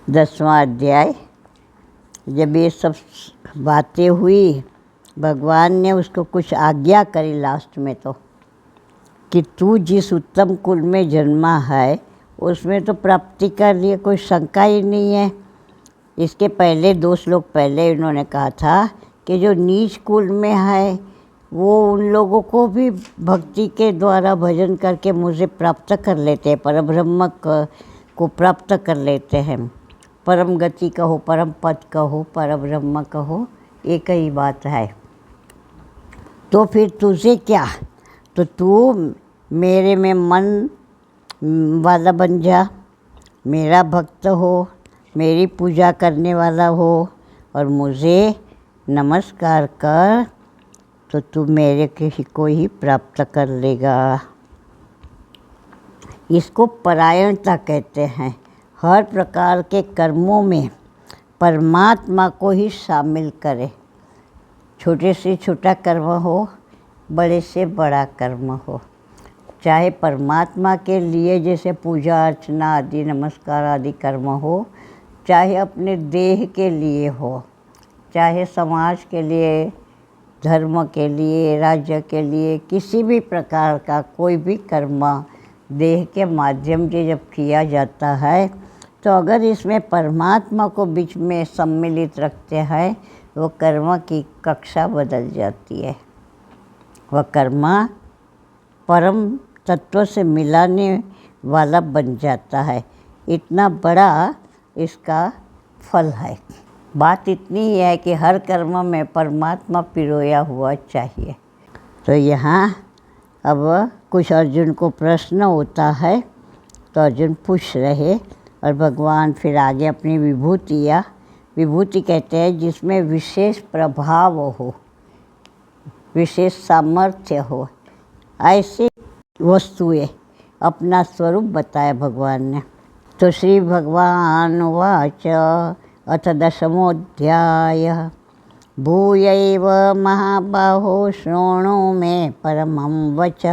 10वां अध्याय। जब ये सब बातें हुई, भगवान ने उसको कुछ आज्ञा करी लास्ट में तो, कि तू जिस उत्तम कुल में जन्मा है उसमें तो प्राप्ति का लिए कोई शंका ही नहीं है। इसके पहले 2 श्लोक पहले इन्होंने कहा था कि जो नीच कुल में है वो उन लोगों को भी भक्ति के द्वारा भजन करके मुझे प्राप्त कर लेते हैं, परब्रह्म को प्राप्त कर लेते हैं। परम गति कहो, परम पद कहो, परब्रह्म कहो, एक ही बात है। तो फिर तुझे क्या, तो तू मेरे में मन वाला बन जा, मेरा भक्त हो, मेरी पूजा करने वाला हो और मुझे नमस्कार कर, तो तू मेरे किसी को ही प्राप्त कर लेगा। इसको परायणता कहते हैं। हर प्रकार के कर्मों में परमात्मा को ही शामिल करे। छोटे से छोटा कर्म हो, बड़े से बड़ा कर्म हो, चाहे परमात्मा के लिए जैसे पूजा अर्चना आदि नमस्कार आदि कर्म हो, चाहे अपने देह के लिए हो, चाहे समाज के लिए, धर्म के लिए, राज्य के लिए, किसी भी प्रकार का कोई भी कर्म देह के माध्यम से जब किया जाता है तो अगर इसमें परमात्मा को बीच में सम्मिलित रखते हैं, वो कर्म की कक्षा बदल जाती है। वह कर्म परम तत्व से मिलाने वाला बन जाता है। इतना बड़ा इसका फल है। बात इतनी ही है कि हर कर्म में परमात्मा पिरोया हुआ चाहिए। तो यहाँ अब कुछ अर्जुन को प्रश्न होता है तो अर्जुन पूछ रहे और भगवान फिर आगे अपनी विभूति कहते हैं जिसमें विशेष प्रभाव हो, विशेष सामर्थ्य हो, ऐसी वस्तुएं अपना स्वरूप बताया भगवान ने। तो श्री भगवान वाच अथ 10मोऽध्याय। भूयैव महाबाहो शृणु मे परमं वच,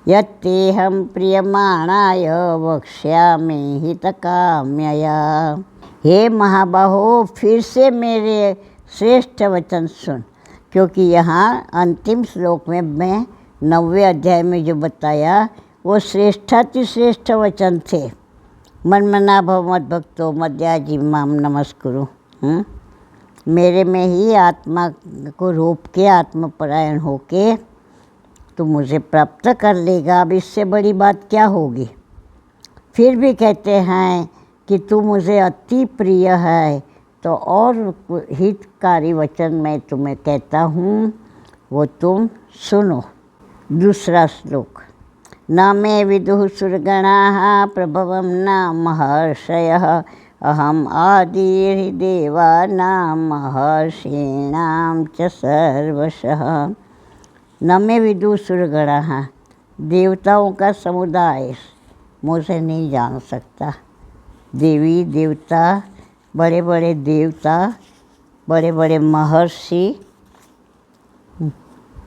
यत्तेऽहं प्रीयमाणाय वक्ष्यामि हितकाम्यया। हे महाबाहो, फिर से मेरे श्रेष्ठ वचन सुन, क्योंकि यहाँ अंतिम श्लोक में मैं 9वें अध्याय में जो बताया वो श्रेष्ठातिश्रेष्ठ वचन थे। मनमना भव मद्भक्तो मद्याजी माम नमस्कुरु। मेरे में ही आत्मा को रोप के आत्मपरायण होके तो मुझे प्राप्त कर लेगा। अब इससे बड़ी बात क्या होगी। फिर भी कहते हैं कि तू मुझे अति प्रिय है, तो और हितकारी वचन मैं तुम्हें कहता हूँ, वो तुम सुनो। दूसरा श्लोक। न मे विदुः सुरगणाः प्रभवं न महर्षयः, अहम आदिर्देवानां महर्षीणां च सर्वशः। न मे विदुः सुरगणाः, देवताओं का समुदाय मुझे नहीं जान सकता। देवी देवता, बड़े बड़े देवता, बड़े बड़े महर्षि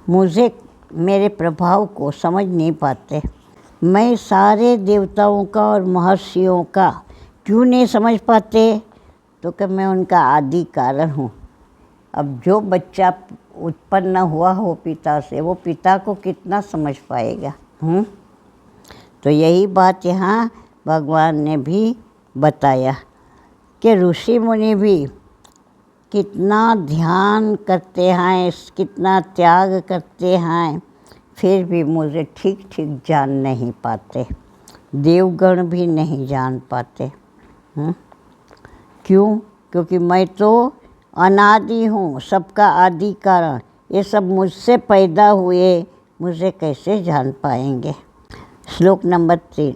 मुझे, मेरे प्रभाव को समझ नहीं पाते। मैं सारे देवताओं का और महर्षियों का क्यों नहीं समझ पाते, तो कि मैं उनका आदि कारण हूँ। अब जो बच्चा उत्पन्न हुआ हो पिता से, वो पिता को कितना समझ पाएगा। तो यही बात यहाँ भगवान ने भी बताया कि ऋषि मुनि भी कितना ध्यान करते हैं, कितना त्याग करते हैं, फिर भी मुझे ठीक ठीक जान नहीं पाते। देवगण भी नहीं जान पाते। क्यों? क्योंकि मैं तो अनादि हूँ, सबका आदि कारण। ये सब मुझसे पैदा हुए, मुझे कैसे जान पाएंगे। श्लोक नंबर 3।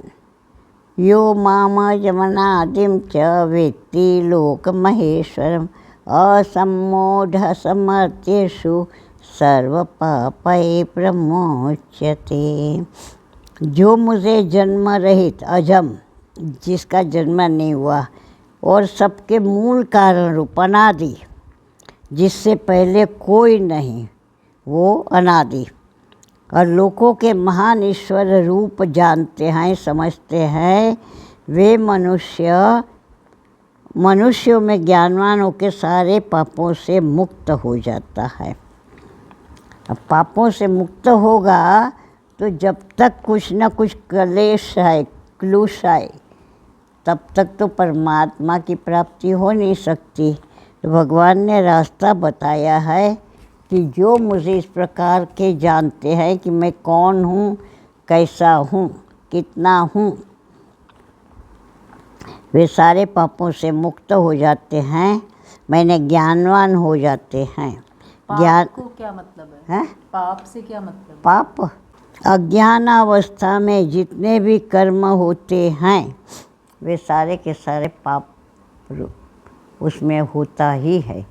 यो मामजमनादिं च वेत्ति लोकमहेश्वरम्, असम्मूढ़ः समर्थ्येषु सर्वपापैः प्रमुच्यते। जो मुझे जन्म रहित अजम, जिसका जन्म नहीं हुआ, और सबके मूल कारण रूप अनादि, जिससे पहले कोई नहीं, वो अनादि, और लोगों के महान ईश्वर रूप जानते हैं, समझते हैं, वे मनुष्य मनुष्यों में ज्ञानवान होकर सारे पापों से मुक्त हो जाता है। अब पापों से मुक्त होगा तो जब तक कुछ न कुछ क्लेश है, क्लुष है, तब तक तो परमात्मा की प्राप्ति हो नहीं सकती। तो भगवान ने रास्ता बताया है कि जो मुझे इस प्रकार के जानते हैं कि मैं कौन हूँ, कैसा हूँ, कितना हूँ, वे सारे पापों से मुक्त हो जाते हैं, मैंने ज्ञानवान हो जाते हैं। पाप को क्या मतलब है? पाप से क्या मतलब? पाप अज्ञानावस्था में जितने भी कर्म होते हैं वे सारे के सारे पाप उसमें होता ही है।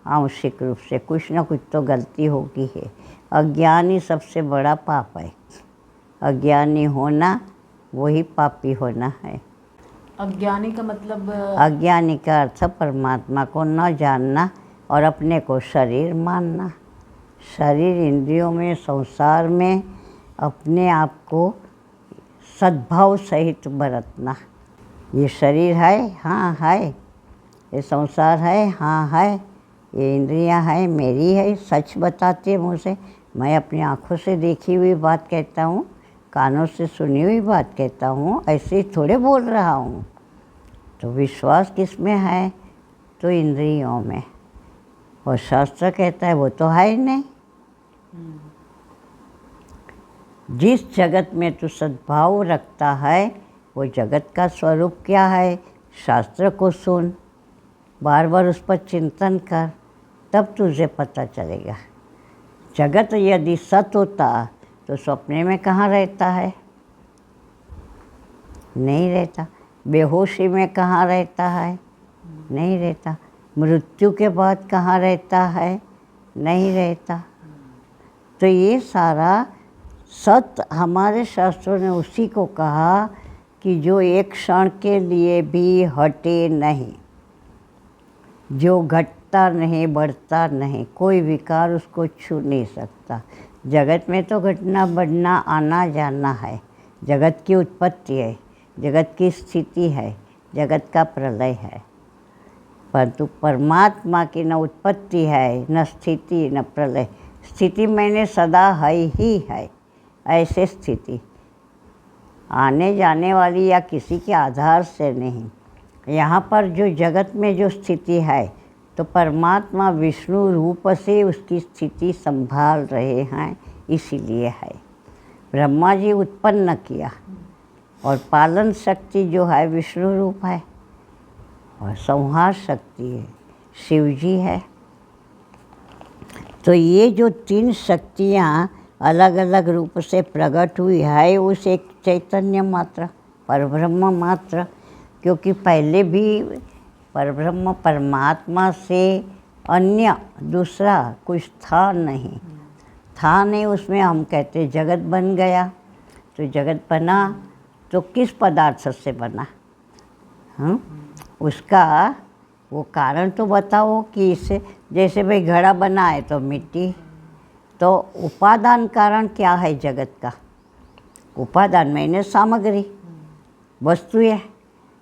आंशिक रूप से कुछ ना कुछ तो गलती होगी है। अज्ञानी सबसे बड़ा पाप है। अज्ञानी होना वही पापी होना है। अज्ञानी का मतलब? अज्ञानी का अर्थ परमात्मा को न जानना और अपने को शरीर मानना। शरीर इंद्रियों में, संसार में अपने आप को सद्भाव सहित बरतना। ये शरीर है, हाँ है। ये संसार है, हाँ है। ये इंद्रियां है, मेरी है, सच बताते हैं मुँह से। मैं अपनी आँखों से देखी हुई बात कहता हूँ, कानों से सुनी हुई बात कहता हूँ, ऐसे ही थोड़े बोल रहा हूँ। तो विश्वास किस में है? तो इंद्रियों में। और शास्त्र कहता है वो तो है ही नहीं। जिस जगत में तू सद्भाव रखता है वो जगत का स्वरूप क्या है? शास्त्र को सुन, बार बार उस पर चिंतन कर, तब तुझे पता चलेगा। जगत यदि सत होता तो सपने में कहाँ रहता है? नहीं रहता। बेहोशी में कहाँ रहता है? नहीं रहता। मृत्यु के बाद कहाँ रहता है? नहीं रहता। तो ये सारा सत हमारे शास्त्रों ने उसी को कहा कि जो एक क्षण के लिए भी हटे नहीं, जो घटता नहीं, बढ़ता नहीं, कोई विकार उसको छू नहीं सकता। जगत में तो घटना बढ़ना आना जाना है, जगत की उत्पत्ति है, जगत की स्थिति है, जगत का प्रलय है। परंतु परमात्मा की न उत्पत्ति है, न स्थिति, न प्रलय। स्थिति मैंने सदा है ही है, ऐसे स्थिति आने जाने वाली या किसी के आधार से नहीं। यहाँ पर जो जगत में जो स्थिति है तो परमात्मा विष्णु रूप से उसकी स्थिति संभाल रहे हैं, इसीलिए है। ब्रह्मा जी उत्पन्न किया और पालन शक्ति जो है विष्णु रूप है और संहार शक्ति है शिव जी है। तो ये जो तीन शक्तियाँ अलग अलग रूप से प्रकट हुई है उस एक चैतन्य मात्र, परब्रह्म मात्र। क्योंकि पहले भी परब्रह्म परमात्मा से अन्य दूसरा कुछ था नहीं। उसमें हम कहते जगत बन गया। तो जगत बना तो किस पदार्थ से बना? उसका वो कारण तो बताओ कि इससे, जैसे भाई घड़ा बना है तो मिट्टी, तो उपादान कारण क्या है जगत का? उपादान मैंने सामग्री, वस्तु है,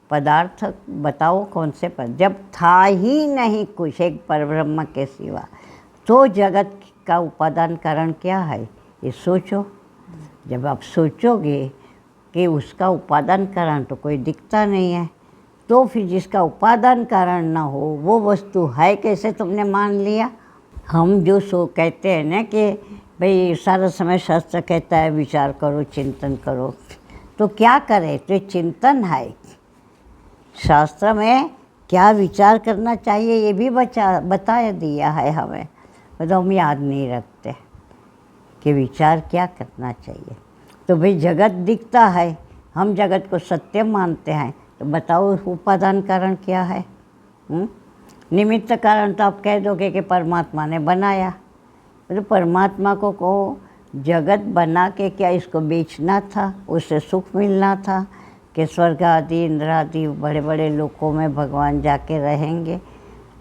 पदार्थ बताओ कौन से जब था ही नहीं कुछ एक परब्रह्म के सिवा, तो जगत का उपादान कारण क्या है? ये सोचो। जब आप सोचोगे कि उसका उपादान कारण तो कोई दिखता नहीं है, तो फिर जिसका उपादान कारण ना हो वो वस्तु है कैसे तुमने मान लिया? हम जो कहते हैं ना कि भाई सारा समय शास्त्र कहता है विचार करो, चिंतन करो, तो क्या करें? तो चिंतन है। शास्त्र में क्या विचार करना चाहिए ये भी बता दिया है हमें, तो हम याद नहीं रखते कि विचार क्या करना चाहिए। तो भाई जगत दिखता है, हम जगत को सत्य मानते हैं, तो बताओ उपादान कारण क्या है? निमित्त कारण तो आप कह दोगे कि परमात्मा ने बनाया। तो परमात्मा को जगत बना के क्या इसको बेचना था? उससे सुख मिलना था कि स्वर्ग आदि, इंद्र आदि बड़े बड़े लोकों में भगवान जाके रहेंगे?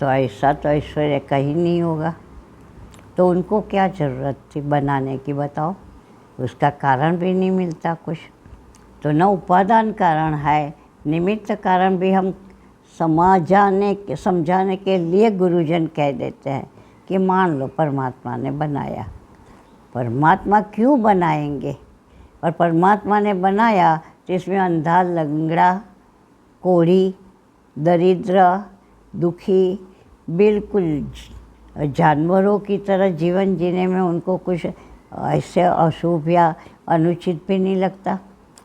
तो ऐसा तो ऐश्वर्य कहीं नहीं होगा। तो उनको क्या ज़रूरत थी बनाने की बताओ? उसका कारण भी नहीं मिलता कुछ। तो न उपादान कारण है, निमित्त कारण भी हम समझाने के लिए गुरुजन कह देते हैं कि मान लो परमात्मा ने बनाया। परमात्मा क्यों बनाएंगे? और परमात्मा ने बनाया तो इसमें अंधा, लंगड़ा, कोढ़ी, दरिद्र, दुखी, बिल्कुल जानवरों की तरह जीवन जीने में उनको कुछ ऐसे अशुभ या अनुचित भी नहीं लगता।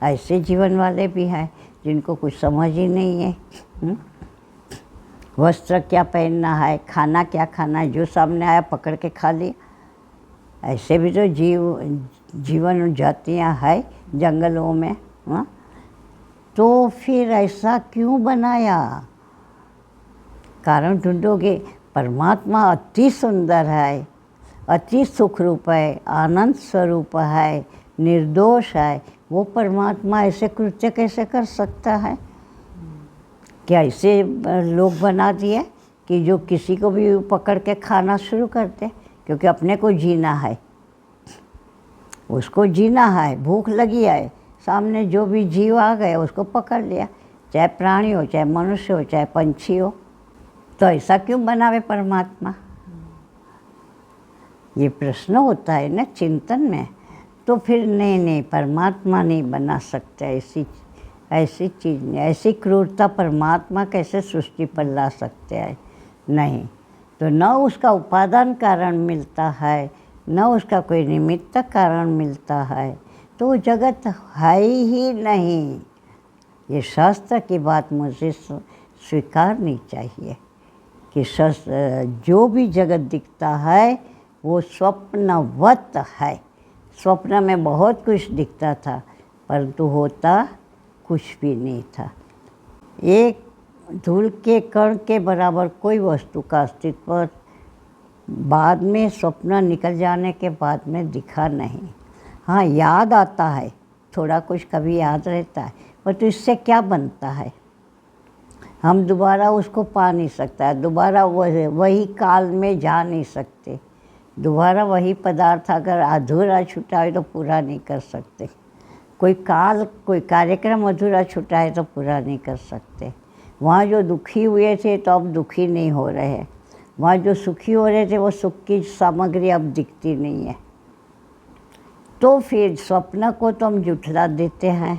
ऐसे जीवन वाले भी हैं जिनको कुछ समझ ही नहीं है। वस्त्र क्या पहनना है, खाना क्या खाना है, जो सामने आया पकड़ के खा लिया। ऐसे भी तो जीवन जातियाँ हैं जंगलों में। हाँ, तो फिर ऐसा क्यों बनाया? कारण ढूंढोगे। परमात्मा अति सुंदर है, अति सुख रूप है, आनंद स्वरूप है, निर्दोष है। वो परमात्मा ऐसे कृत्य कैसे कर सकता है? क्या ऐसे लोग बना दिए कि जो किसी को भी पकड़ के खाना शुरू करते, क्योंकि अपने को जीना है, उसको जीना है, भूख लगी है, सामने जो भी जीव आ गए उसको पकड़ लिया, चाहे प्राणी हो, चाहे मनुष्य हो, चाहे पंछी हो। तो ऐसा क्यों बनावे परमात्मा? ये प्रश्न होता है ना चिंतन में। तो फिर नहीं, परमात्मा नहीं बना सकता ऐसी चीज़ नहीं, ऐसी क्रूरता परमात्मा कैसे सृष्टि पर ला सकते हैं? नहीं। तो न उसका उपादान कारण मिलता है, न उसका कोई निमित्त कारण मिलता है, तो वो जगत है ही नहीं। ये शास्त्र की बात मुझे स्वीकारनी चाहिए कि जो भी जगत दिखता है वो स्वप्नवत है। स्वप्न में बहुत कुछ दिखता था परंतु होता कुछ भी नहीं था। एक धूल के कण के बराबर कोई वस्तु का अस्तित्व बाद में स्वप्न निकल जाने के बाद में दिखा नहीं। हाँ, याद आता है, थोड़ा कुछ कभी याद रहता है, पर तो इससे क्या बनता है? हम दोबारा उसको पा नहीं सकता है, दोबारा वही काल में जा नहीं सकते, दोबारा वही पदार्थ अगर अधूरा छूटा है तो पूरा नहीं कर सकते। कोई कार्यक्रम अधूरा छूटा है तो पूरा नहीं कर सकते। वहाँ जो दुखी हुए थे तो अब दुखी नहीं हो रहे हैं, वहाँ जो सुखी हो रहे थे वो सुख की सामग्री अब दिखती नहीं है। तो फिर स्वप्न को तो हम जुठला देते हैं।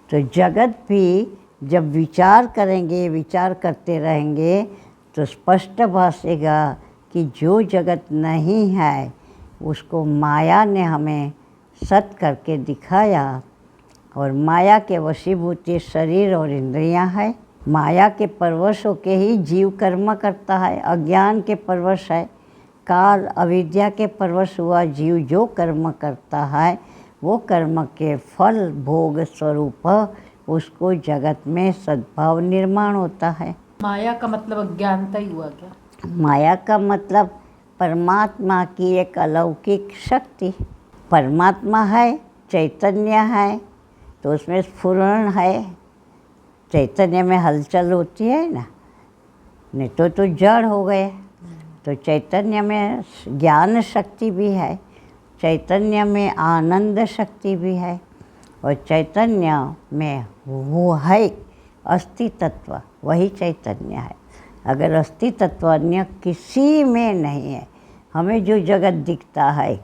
तो जगत भी जब विचार करेंगे, विचार करते रहेंगे तो स्पष्ट भासेगा कि जो जगत नहीं है उसको माया ने हमें सत करके दिखाया। और माया के वशीभूत शरीर और इंद्रियां है। माया के परवश होके ही जीव कर्म करता है। अज्ञान के परवश है, काल अविद्या के परवश हुआ जीव जो कर्म करता है वो कर्म के फल भोग स्वरूप उसको जगत में सद्भाव निर्माण होता है। माया का मतलब अज्ञानता ही हुआ क्या? माया का मतलब परमात्मा की एक अलौकिक शक्ति। परमात्मा है, चैतन्य है, तो उसमें स्फुरण है। चैतन्य में हलचल होती है ना, नहीं तो जड़ हो गए। तो चैतन्य में ज्ञान शक्ति भी है, चैतन्य में आनंद शक्ति भी है, और चैतन्य में वो है अस्थि तत्व, वही चैतन्य है। अगर अस्थि तत्व अन्य किसी में नहीं है, हमें जो जगत दिखता है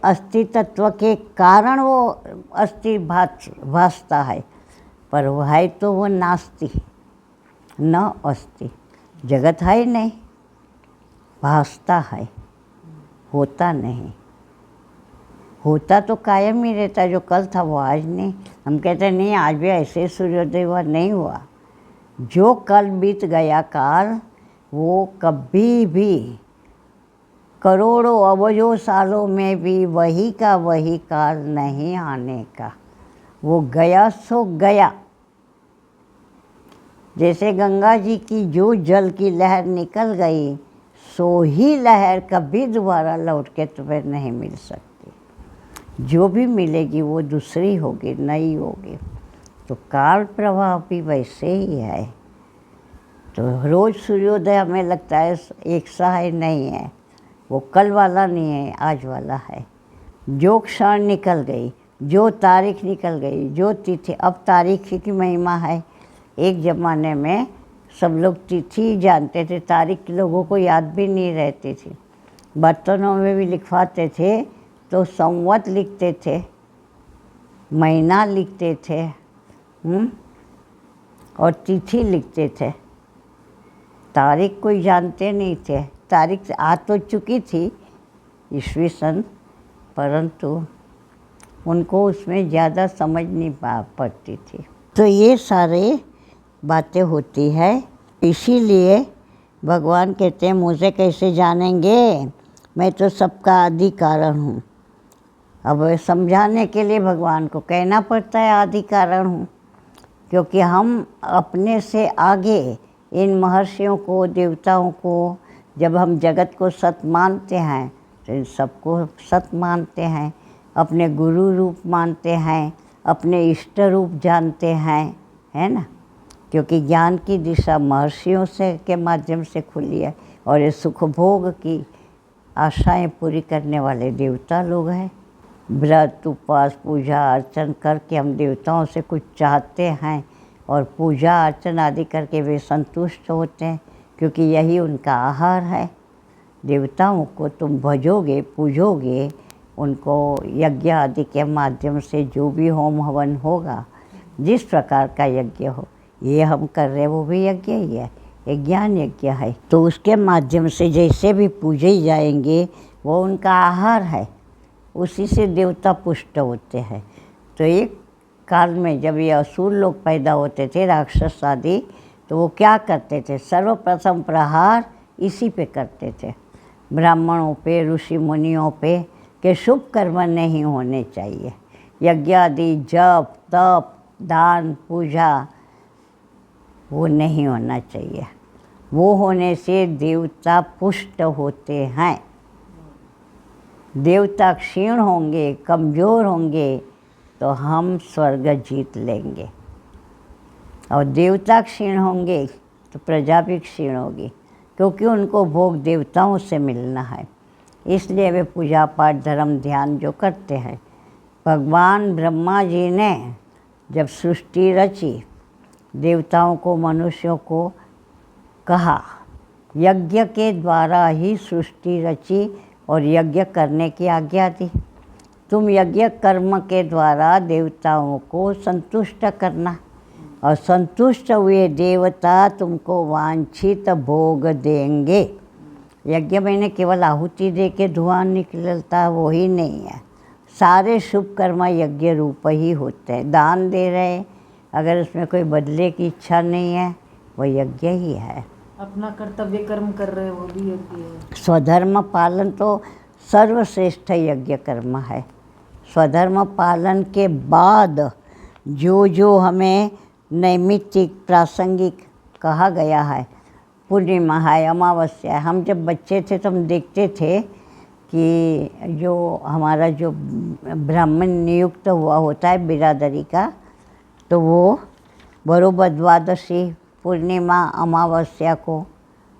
अस्थि तत्व के कारण वो अस्थि भासता है, पर वो है तो वो नास्ति न अस्ति। जगत है नहीं, भासता है, होता नहीं। होता तो कायम ही रहता, जो कल था वो आज नहीं। हम कहते हैं नहीं आज भी ऐसे सूर्योदय हुआ, नहीं हुआ। जो कल बीत गया काल वो कभी भी करोड़ों अवजों सालों में भी वही का वही काल नहीं आने का। वो गया सो गया। जैसे गंगा जी की जो जल की लहर निकल गई सो ही लहर कभी दोबारा लौट के तुम्हें नहीं मिल सकती। जो भी मिलेगी वो दूसरी होगी, नई होगी। तो काल प्रवाह भी वैसे ही है। तो रोज़ सूर्योदय हमें लगता है एक सा है, नहीं है। वो कल वाला नहीं है, आज वाला है। जो क्षण निकल गई, जो तारीख निकल गई, जो तिथि, अब तारीख की महिमा है एक ज़माने में सब लोग तिथि जानते थे, तारीख लोगों को याद भी नहीं रहती थी। बर्तनों में भी लिखवाते थे तो संवत लिखते थे, महीना लिखते थे, और तिथि लिखते थे। तारीख कोई जानते नहीं थे। तारीख आ तो चुकी थी ईस्वी सन, परंतु उनको उसमें ज़्यादा समझ नहीं पड़ती थी। तो ये सारे बातें होती है। इसीलिए भगवान कहते हैं मुझे कैसे जानेंगे, मैं तो सबका आदि कारण हूँ। अब समझाने के लिए भगवान को कहना पड़ता है आदि कारण हूँ, क्योंकि हम अपने से आगे इन महर्षियों को, देवताओं को, जब हम जगत को सत मानते हैं तो इन सबको सत मानते हैं, अपने गुरु रूप मानते हैं, अपने इष्ट रूप जानते हैं, है ना। क्योंकि ज्ञान की दिशा महर्षियों से के माध्यम से खुली है, और ये सुख भोग की आशाएं पूरी करने वाले देवता लोग हैं। व्रत, उपवास, पूजा अर्चन करके हम देवताओं से कुछ चाहते हैं, और पूजा अर्चन आदि करके वे संतुष्ट होते हैं, क्योंकि यही उनका आहार है। देवताओं को तुम भजोगे, पूजोगे, उनको यज्ञ आदि के माध्यम से जो भी होम हवन होगा, जिस प्रकार का यज्ञ हो, ये हम कर रहे वो भी यज्ञ ही है, एक ज्ञान यज्ञ है। तो उसके माध्यम से जैसे भी पूजे जाएंगे वो उनका आहार है, उसी से देवता पुष्ट होते हैं। तो एक काल में जब ये असुर लोग पैदा होते थे, राक्षस आदि, तो वो क्या करते थे, सर्वप्रथम प्रहार इसी पे करते थे, ब्राह्मणों पे, ऋषि मुनियों पे, कि शुभ कर्म नहीं होने चाहिए। यज्ञ आदि, जप, तप, दान, पूजा वो नहीं होना चाहिए। वो होने से देवता पुष्ट होते हैं। देवता क्षीण होंगे, कमज़ोर होंगे, तो हम स्वर्ग जीत लेंगे, और देवता क्षीण होंगे तो प्रजा भी क्षीण होगी, क्योंकि उनको भोग देवताओं से मिलना है। इसलिए वे पूजा पाठ, धर्म, ध्यान जो करते हैं। भगवान ब्रह्मा जी ने जब सृष्टि रची, देवताओं को, मनुष्यों को कहा, यज्ञ के द्वारा ही सृष्टि रची और यज्ञ करने की आज्ञा दी। तुम यज्ञ कर्म के द्वारा देवताओं को संतुष्ट करना, और संतुष्ट हुए देवता तुमको वांछित भोग देंगे। यज्ञ में केवल आहुति दे के धुआं निकलता वो ही नहीं है, सारे शुभ कर्म यज्ञ रूप ही होते हैं। दान दे रहे, अगर उसमें कोई बदले की इच्छा नहीं है, वो यज्ञ ही है। अपना कर्तव्य कर्म कर रहे वो भी यज्ञ है। स्वधर्म पालन तो सर्वश्रेष्ठ यज्ञ कर्म है। स्वधर्म पालन के बाद जो जो हमें नैमित्तिक, प्रासंगिक कहा गया है, पूर्णिमा है, अमावस्या है। हम जब बच्चे थे तो हम देखते थे कि जो हमारा जो ब्राह्मण नियुक्त हुआ होता है बिरादरी का, तो वो बरोबर द्वादशी, पूर्णिमा, अमावस्या को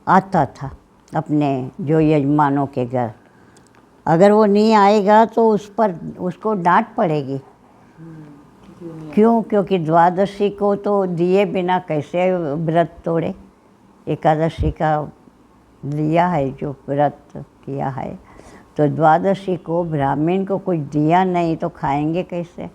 आता था अपने जो यजमानों के घर। अगर वो नहीं आएगा तो उसको डांट पड़ेगी। क्यों? क्योंकि द्वादशी को तो दिए बिना कैसे व्रत तोड़े। एकादशी का लिया है जो व्रत किया है, तो द्वादशी को ब्राह्मण को कुछ दिया नहीं तो खाएंगे कैसे।